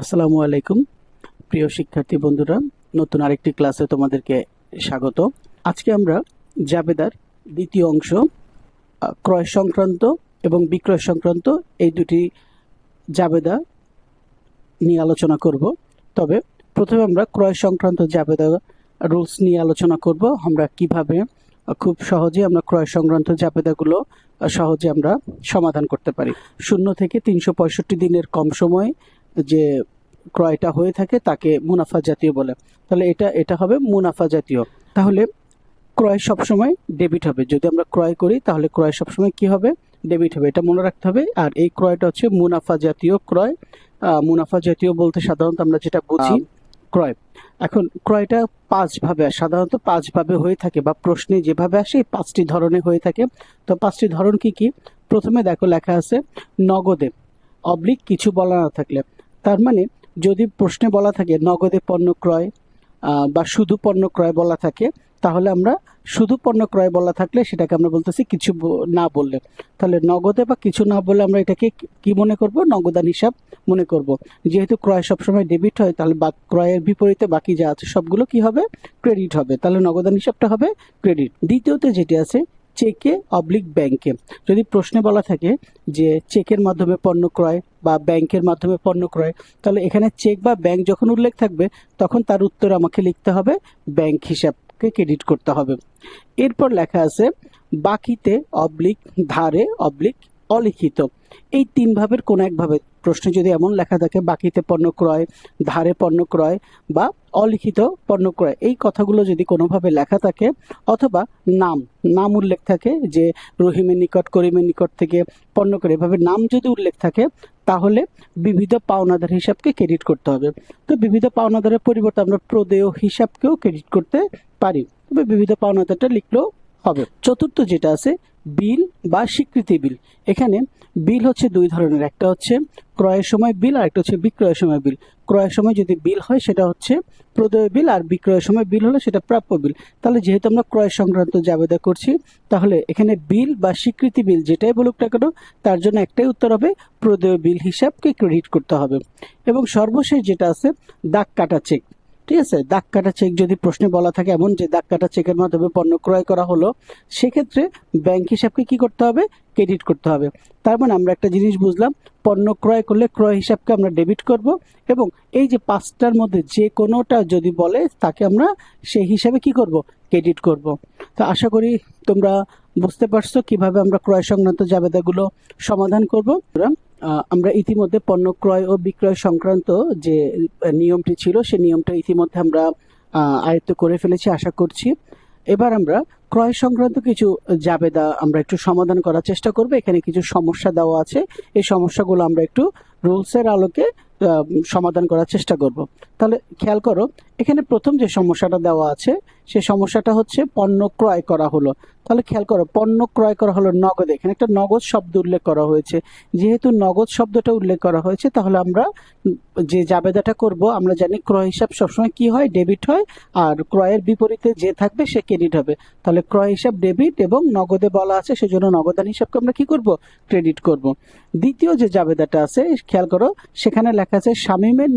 আসসালামু আলাইকুম প্রিয় শিক্ষার্থী বন্ধুরা, নতুন আরেকটি ক্লাসে তোমাদেরকে স্বাগত। আজকে আমরা জাবেদার দ্বিতীয় অংশ ক্রয় সংক্রান্ত এবং বিক্রয় সংক্রান্ত এই দুটি জাবেদা নিয়ে আলোচনা করব। তবে প্রথমে আমরা ক্রয় সংক্রান্ত জাবেদা রুলস নিয়ে আলোচনা করব। আমরা কিভাবে খুব সহজে আমরা ক্রয় সংক্রান্ত জাবেদাগুলো সহজে আমরা সমাধান করতে পারি। 0 থেকে 365 দিনের কম সময়ে যে ক্রয়টা হয়ে থাকে তাকে মুনাফা জাতীয় বলে। তাহলে এটা হবে মুনাফা জাতীয়। তাহলে ক্রয় সবসময় ডেবিট হবে। যদি আমরা ক্রয় করি তাহলে ক্রয় সবসময় কি হবে? ডেবিট হবে। এটা মনে রাখতে হবে। আর এই ক্রয়টা হচ্ছে মুনাফা জাতীয় ক্রয়। মুনাফা জাতীয় বলতে সাধারণত আমরা যেটা বুঝি ক্রয়। এখন ক্রয়টা সাধারণত 5 ভাবে হয়ে থাকে, বা প্রশ্নে যেভাবে আসে 5টি ধরনে হয়ে থাকে। তো 5টি ধরন কি কি? প্রথমে দেখো লেখা আছে নগদে অবলিক কিছু বলা না থাকলে। তার মানে যদি প্রশ্নে বলা থাকে নগদে পণ্য ক্রয় বা শুধু পণ্য ক্রয় বলা থাকে, তাহলে আমরা শুধু পণ্য ক্রয় বলা থাকলে সেটাকে আমরা বলতেছি কিছু না বললে। তাহলে নগদে বা কিছু না বললে আমরা এটাকে কি মনে করব? নগদান হিসাব মনে করব। যেহেতু ক্রয় সবসময় ডেবিট হয়, তাহলে ক্রয়ের বিপরীতে বাকি যা আছে সবগুলো কি হবে? ক্রেডিট হবে। তাহলে নগদান হিসাবটা হবে ক্রেডিট। দ্বিতীয়তে যেটি আছে চেকে অবলিক ব্যাংকে। যদি প্রশ্নে বলা থাকে যে চেকের মাধ্যমে পণ্য ক্রয় বা ব্যাংকের মাধ্যমে পণ্য ক্রয়, তাহলে এখানে চেক বা ব্যাংক যখন উল্লেখ থাকবে তখন তার উত্তর আমাকে লিখতে হবে ব্যাংক হিসাবকে ক্রেডিট করতে হবে। এরপর লেখা আছে বাকিতে অবলিক ধারে অবলিক অলিখিত। এই 3 ভাবের কোন এক ভাবে প্রশ্নে যদি এমন লেখা থাকে বাকিতে পণ্য ক্রয়, ধারে পণ্য ক্রয় বা অলিখিত পণ্য ক্রয়, এই কথাগুলো যদি কোনোভাবে লেখা থাকে, অথবা নাম উল্লেখ থাকে যে রহিমের নিকট করিমের নিকট থেকে পণ্য ক্রয়, এভাবে নাম যদি উল্লেখ থাকে, তাহলে বিবিধ পাওনাদার হিসাবকে ক্রেডিট করতে হবে। তো বিবিধ পাওনাদারের পরিবর্তে আমরা প্রদেয় হিসাবকেও ক্রেডিট করতে পারি, তবে বিবিধ পাওনাদারটা লিখলেও হবে। চতুর্থ যেটা আছে বিল বা স্বীকৃতি বিল। এখানে বিল হচ্ছে 2 ধরনের, একটা হচ্ছে ক্রয়ের সময় বিল আর একটা হচ্ছে বিক্রয়ের সময় বিল। ক্রয়ের সময় যদি বিল হয় সেটা হচ্ছে প্রদেয় বিল, আর বিক্রয়ের সময় বিল হলে সেটা প্রাপ্য বিল। তাহলে যেহেতু আমরা ক্রয় সংক্রান্ত জাবেদা করছি, তাহলে এখানে বিল বা স্বীকৃতি বিল যেটাই বলুক না কেন, তার জন্য একটাই উত্তর হবে প্রদেয় বিল হিসাবকে ক্রেডিট করতে হবে। এবং সর্বশেষ যেটা আছে দাগ কাটা চেক। ঠিক আছে, দাগ কাটা চেক যদি প্রশ্নে বলা থাকে এমন যে দাগ কাটা চেকের মাধ্যমে পণ্য ক্রয় করা হলো, সেক্ষেত্রে ব্যাংক হিসাবকে কি করতে হবে? ক্রেডিট করতে হবে। তার মানে আমরা একটা জিনিস বুঝলাম, পণ্য ক্রয় করলে ক্রয় হিসাবকে আমরা ডেবিট করব, এবং এই যে 5টার মধ্যে যে কোনোটা যদি বলে তাকে আমরা সেই হিসাবে কি করব? ক্রেডিট করব। তো আশা করি তোমরা বুঝতে পারছো কিভাবে আমরা ক্রয় সংক্রান্ত জাবেদাগুলো সমাধান করব। আমরা ইতিমধ্যে পণ্য ক্রয় ও বিক্রয় সংক্রান্ত যে নিয়মটি ছিল সেই নিয়মটা ইতিমধ্যে আমরা আয়ত্ত করে ফেলেছি আশা করছি। এবার আমরা ক্রয় সংক্রান্ত কিছু জাবেদা আমরা একটু সমাধান করার চেষ্টা করব। এখানে কিছু সমস্যা দেওয়া আছে, এই সমস্যাগুলো আমরা একটু রুলসের আলোকে সমাধান করার চেষ্টা করব। তাহলে খেয়াল করো, এখানে প্রথম যে সমস্যাটা দেওয়া আছে সেই সমস্যাটা হচ্ছে পণ্য ক্রয় করা হলো। তাহলে খেয়াল করো, পণ্য ক্রয় করা হলো নগদে। এখানে একটা নগদ শব্দ উল্লেখ করা হয়েছে। যেহেতু নগদ শব্দটা উল্লেখ করা হয়েছে, তাহলে আমরা যে জাবেদাটা করব, আমরা জানি ক্রয় হিসাব সবসময় কি হয়? ডেবিট হয়। আর ক্রয়ের বিপরীতে যে থাকবে সে ক্রেডিট হবে। তাহলে ক্রয় হিসাব ডেবিট এবং নগদে বলা আছে, সেজন্য নগদান হিসাবকে আমরা কি করব? ক্রেডিট করব। দ্বিতীয় যে জাবেদাটা আছে খেয়াল করো, সেখানে লেখা আছে শামীমের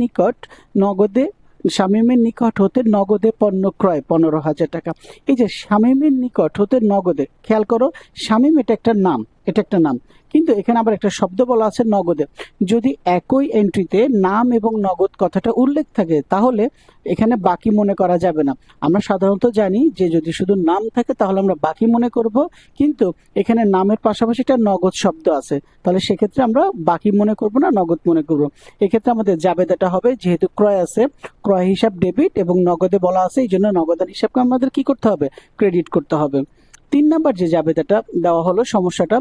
নিকট হতে নগদে পণ্য ক্রয় 15,000 টাকা। এই যে শামীমের নিকট হতে নগদে, খেয়াল করো শামীম এটা একটা নাম, কিন্তু এখানে আবার একটা শব্দ বলা আছে নগদে। যদি একই এন্ট্রিতে নাম এবং নগদ কথাটা উল্লেখ থাকে, তাহলে এখানে বাকি মনে করা যাবে না। আমরা সাধারণত জানি যে যদি শুধু নাম থাকে তাহলে আমরা বাকি মনে করব, কিন্তু এখানে নামের পাশাপাশি একটা নগদ শব্দ আছে, তাহলে সেক্ষেত্রে আমরা বাকি মনে করব না, নগদ মনে করব। এক্ষেত্রে আমাদের জাবেদাটা হবে, যেহেতু ক্রয় আছে, ক্রয় হিসাব ডেবিট এবং নগদে বলা আছে, এই জন্য নগদান হিসাবকে আমাদের কি করতে হবে? ক্রেডিট করতে হবে। 3 নাম্বার যে জাবেদাটা দেওয়া হলো সমস্যাটা,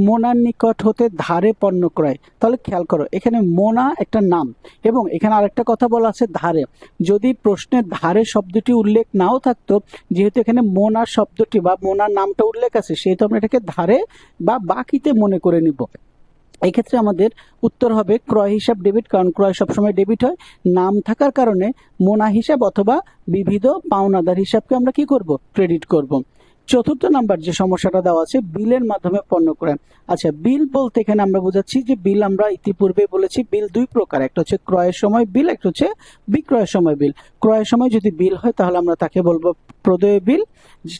মোনার নিকট হতে ধারে পণ্য ক্রয়। তাহলে খেয়াল করো, এখানে মোনা একটা নাম, এবং এখানে আরেকটা কথা বলা আছে ধারে। যদি প্রশ্নে ধারে শব্দটি উল্লেখ নাও থাকতো, যেহেতু এখানে মোনার শব্দটি বা মোনার নামটা উল্লেখ আছে, সেহেতু আমরা এটাকে ধারে বা বাকিতে মনে করে নিব। এই ক্ষেত্রে আমাদের উত্তর হবে ক্রয় হিসাব ডেবিট, কারণ ক্রয় সবসময় ডেবিট হয়। নাম থাকার কারণে মোনা হিসাব অথবা বিবিধ পাওনাদার হিসাবকে আমরা কি করব? ক্রেডিট করব। চতুর্থ নাম্বার যে সমস্যাটা দেওয়া আছে বিলের মাধ্যমে পণ্য ক্রয়। আচ্ছা, বিল বলতে এখানে আমরা বোঝাচ্ছি যে বিল আমরা ইতিপূর্বে বলেছি বিল দুই প্রকার, একটা হচ্ছে ক্রয়ের সময় বিল, একটা হচ্ছে বিক্রয়ের সময় বিল। ক্রয়ের সময় যদি বিল হয় তাহলে আমরা তাকে বলবো প্রদেয় বিল,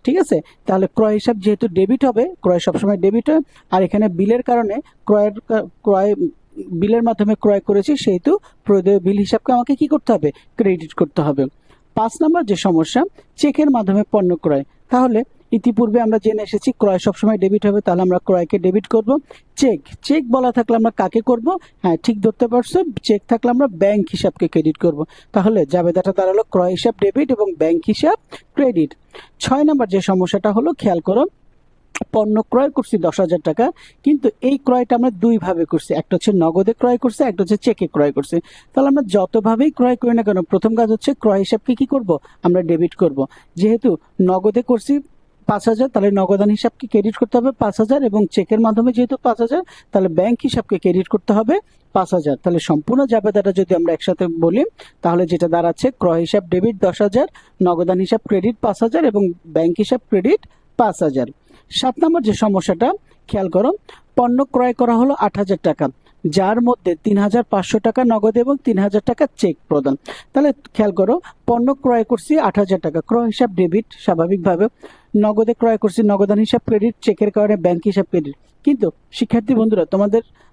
ঠিক আছে। তাহলে ক্রয় হিসাব যেহেতু ডেবিট হবে, ক্রয় সবসময় ডেবিট হয়, আর এখানে বিলের কারণে ক্রয় বিলের মাধ্যমে ক্রয় করেছি সেহেতু প্রদেয় বিল হিসাবকে আমাকে কি করতে হবে, ক্রেডিট করতে হবে। 5 নাম্বার যে সমস্যা চেকের মাধ্যমে পণ্য ক্রয়। তাহলে ইতিপূর্বে আমরা জেনে এসেছি ক্রয় সবসময় ডেবিট হবে, তাহলে আমরা ক্রয়কে ডেবিট করব। চেক বলা থাকলে আমরা কাকে করব, হ্যাঁ ঠিক ধরতে পারছো, চেক থাকলে আমরা ব্যাংক হিসাবকে ক্রেডিট করব। তাহলে জাবেদাটা দাঁড়ালো ক্রয় হিসাব ডেবিট এবং ব্যাংক হিসাব ক্রেডিট। 6 নাম্বার যে সমস্যাটা হলো, খেয়াল করো, পণ্য ক্রয় করছি 10,000 টাকা, কিন্তু এই ক্রয়টা আমরা দুই ভাবে করছি, একটা হচ্ছে নগদে ক্রয় করছি, একটা হচ্ছে চেকে ক্রয় করছি। তাহলে আমরা যতভাবেই ক্রয় করি না কেন প্রথম কাজ হচ্ছে ক্রয় হিসাবকে কি করব, আমরা ডেবিট করব। যেহেতু নগদে করছি 5,000, তাহলে নগদান হিসাবকে ক্রেডিট করতে হবে 5,000, এবং চেকের মাধ্যমে যেহেতু 5,000 তাহলে ব্যাংক হিসাবকে ক্রেডিট করতে হবে 5,000। তাহলে সম্পূর্ণ জাবেদাটা যদি আমরা একসাথে বলি তাহলে যেটা দাঁড়াচ্ছে ক্রয় হিসাব ডেবিট 10,000, নগদান হিসাব ক্রেডিট 5,000 এবং ব্যাংক হিসাব ক্রেডিট 5,000। 7 নম্বর যে সমস্যাটা খেয়াল করো, পণ্য ক্রয় করা হলো 8,000 টাকা, যার মধ্যে 3,500 টাকা নগদ এবং 3,000 টাকা চেক প্রদান। তাহলে খেয়াল করো, পণ্য ক্রয় করছি 8,000 টাকা, ক্রয় হিসাব ডেবিট স্বাভাবিকভাবে, নগদে ক্রয় করছি, নগদান হিসাব ক্রেডিট, চেকের কারণে ব্যাংক হিসাব ক্রেডিট। কিন্তু শিক্ষার্থী বন্ধুরা,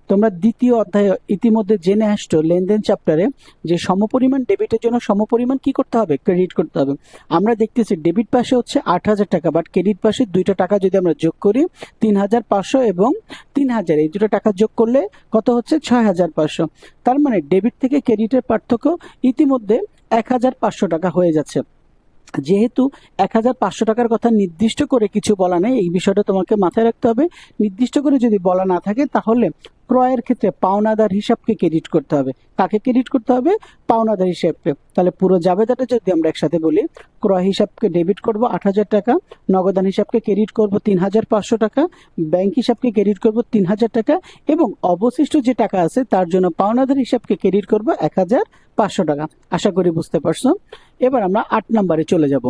তোমরা দ্বিতীয় অধ্যায়ে ইতিমধ্যে জেনে আসছো লেনদেন চ্যাপ্টারে যে সমপরিমাণ ডেবিটের জন্য সমপরিমাণ কি করতে হবে, ক্রেডিট করতে হবে। আমরা দেখতেছি ডেবিট পাশে হচ্ছে 8,000 টাকা, বাট ক্রেডিট পাশে দুইটা টাকা যদি আমরা যোগ করি 3,500 এবং 3,000, এই দুটো টাকা যোগ করলে কত হচ্ছে 6,500। তার মানে ডেবিট থেকে ক্রেডিটের পার্থক্য ইতিমধ্যে 1,500 টাকা হয়ে যাচ্ছে। যেহেতু 1,500 টাকার কথা নির্দিষ্ট করে কিছু বলা নেই, এই বিষয়টা তোমাকে মাথায় রাখতে হবে। নির্দিষ্ট করে যদি বলা না থাকে তাহলে ক্রয়ের ক্ষেত্রে পাওনাদার হিসাবকে ক্রেডিট করতে হবে। কাকে ক্রেডিট করতে হবে, পাওনাদার হিসাবকে। তাহলে পুরো জাবেদাটা যদি আমরা একসাথে বলি, ক্রয় হিসাবকে ডেবিট করব 8,000 টাকা, নগদান হিসাবকে ক্রেডিট করব 3,500 টাকা, ব্যাংক হিসাবকে ক্রেডিট করব 3,000 টাকা, এবং অবশিষ্ট যে টাকা আছে তার জন্য পাওনাদার হিসাবকে ক্রেডিট করব 1,500 টাকা। আশা করি বুঝতে পারছো। এবার আমরা 8 নম্বরে চলে যাব।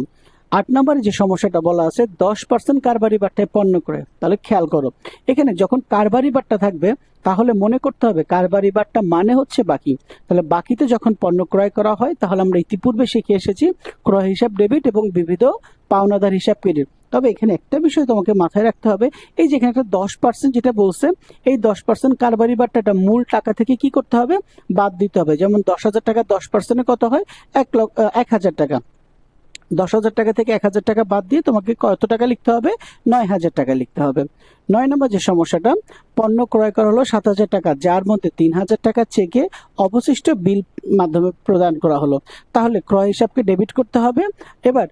8 নম্বরে যে সমস্যাটা বলা আছে 10% কারবারি বাট্টায় পণ্য ক্রয়। তাহলে খেয়াল করো, এখানে যখন কারবারি বাট্টা থাকবে তাহলে মনে করতে হবে কারবারি বাট্টা মানে হচ্ছে বাকি। তাহলে বাকিতে যখন পণ্য ক্রয় করা হয় তাহলে আমরা ইতিপূর্বে শিখে এসেছি ক্রয় হিসাব ডেবিট এবং বিবিধ পাওনাদার হিসাব ক্রেডিট। তবে এখানে একটা বিষয় তোমাকে মাথায় রাখতে হবে, এই যে এখানে একটা 10% যেটা বলছে, এই 10% কারবারি বাট্টাটা মূল টাকা থেকে কি করতে হবে, বাদ দিতে হবে। যেমন 10,000 টাকা 10% কত হয়, 1,000 টাকা। 10,000 টাকা থেকে 1,000 টাকা বাদ দিয়ে তোমাকে কত টাকা লিখতে হবে, 9,000 টাকা লিখতে হবে। 9 নম্বর যে সমস্যাটা, পণ্য ক্রয় করা হলো 7,000 টাকা, যার মধ্যে 3,000 টাকা চেকে অবশিষ্ট বিল মাধ্যমে প্রদান করা হলো। তাহলে ক্রয় হিসাবকে ডেবিট করতে হবে। এবার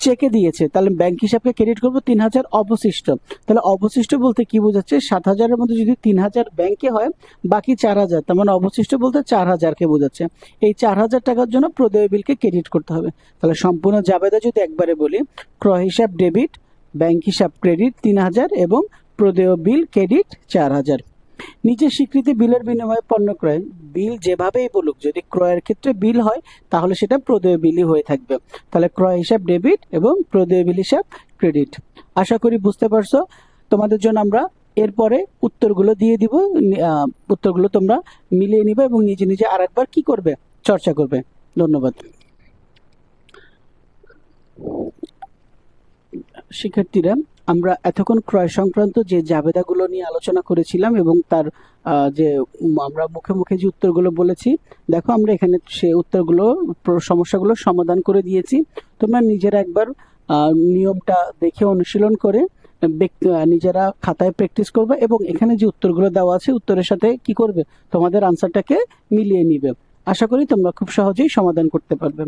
চেকে দিয়েছে তাহলে ব্যাংক হিসাবকে ক্রেডিট করবো 3,000 অবশিষ্ট। তাহলে অবশিষ্ট বলতে কি বোঝাচ্ছে, 7,000-এর মধ্যে যদি 3,000 ব্যাংকে হয়, বাকি 4,000, তার মানে অবশিষ্ট বলতে 4,000-কে বোঝাচ্ছে। এই 4,000 টাকার জন্য প্রদেয় বিলকে ক্রেডিট করতে হবে। তাহলে সম্পূর্ণ জাবেদা যদি একবারে বলি, ক্রয় হিসাব ডেবিট, ব্যাংক হিসাব ক্রেডিট 3,000 এবং প্রদেয় বিল ক্রেডিট 4,000। নিজের স্বীকৃতি বিলের বিনিময়ে পণ্য ক্রয়। বিল যেভাবেই বলুক, যদি ক্রয়ের ক্ষেত্রে বিল হয় তাহলে সেটা প্রদেয় বিলই হয়ে থাকবে। তাহলে ক্রয় হিসাব ডেবিট এবং প্রদেয় বিল হিসাব ক্রেডিট। আশা করি বুঝতে পারছো। তোমাদের জন্য আমরা এরপরে উত্তরগুলো দিয়ে দিব, উত্তরগুলো তোমরা মিলিয়ে নিবে এবং নিজে নিজে আরেকবার কি করবে, চর্চা করবে। ধন্যবাদ। শিক্ষার্থীরা, আমরা এতক্ষণ ক্রয় সংক্রান্ত যে জাবেদাগুলো নিয়ে আলোচনা করেছিলাম এবং তার যে আমরা মুখে মুখে যে উত্তরগুলো বলেছি, দেখো আমরা এখানে সেই উত্তরগুলো সমস্যাগুলো সমাধান করে দিয়েছি। তোমরা নিজেরা একবার নিয়মটা দেখে অনুশীলন করে নিজেরা খাতায় প্র্যাকটিস করবে এবং এখানে যে উত্তরগুলো দেওয়া আছে উত্তরের সাথে কি করবে, তোমাদের আনসারটাকে মিলিয়ে নিবে। আশা করি তোমরা খুব সহজেই সমাধান করতে পারবে।